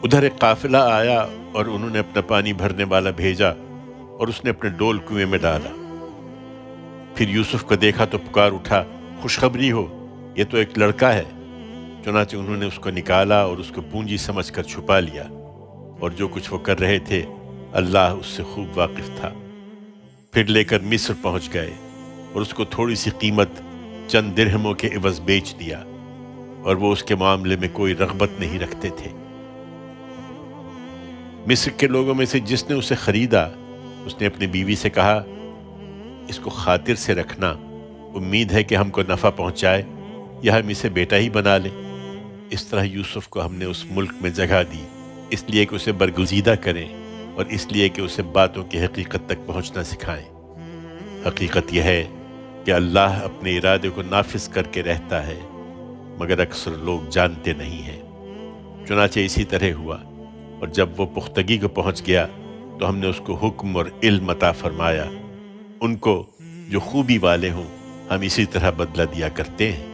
ادھر ایک قافلہ آیا اور انہوں نے اپنا پانی بھرنے والا بھیجا اور اس نے اپنے ڈول کنویں میں ڈالا۔ پھر یوسف کو دیکھا تو پکار اٹھا، خوشخبری ہو، یہ تو ایک لڑکا ہے۔ چنانچہ انہوں نے اس کو نکالا اور اس کو پونجی سمجھ کر چھپا لیا، اور جو کچھ وہ کر رہے تھے اللہ اس سے خوب واقف تھا۔ پھر لے کر مصر پہنچ گئے اور اس کو تھوڑی سی قیمت چند درہموں کے عوض بیچ دیا، اور وہ اس کے معاملے میں کوئی رغبت نہیں رکھتے تھے۔ مصر کے لوگوں میں سے جس نے اسے خریدا، اس نے اپنی بیوی سے کہا، اس کو خاطر سے رکھنا، امید ہے کہ ہم کو نفع پہنچائے یا ہم اسے بیٹا ہی بنا لیں۔ اس طرح یوسف کو ہم نے اس ملک میں جگہ دی، اس لیے کہ اسے برگزیدہ کریں اور اس لیے کہ اسے باتوں کی حقیقت تک پہنچنا سکھائیں۔ حقیقت یہ ہے کہ اللہ اپنے ارادے کو نافذ کر کے رہتا ہے، مگر اکثر لوگ جانتے نہیں ہیں۔ چنانچہ اسی طرح ہوا، اور جب وہ پختگی کو پہنچ گیا تو ہم نے اس کو حکم اور علم عطا فرمایا۔ ان کو جو خوبی والے ہوں ہم اسی طرح بدلہ دیا کرتے ہیں۔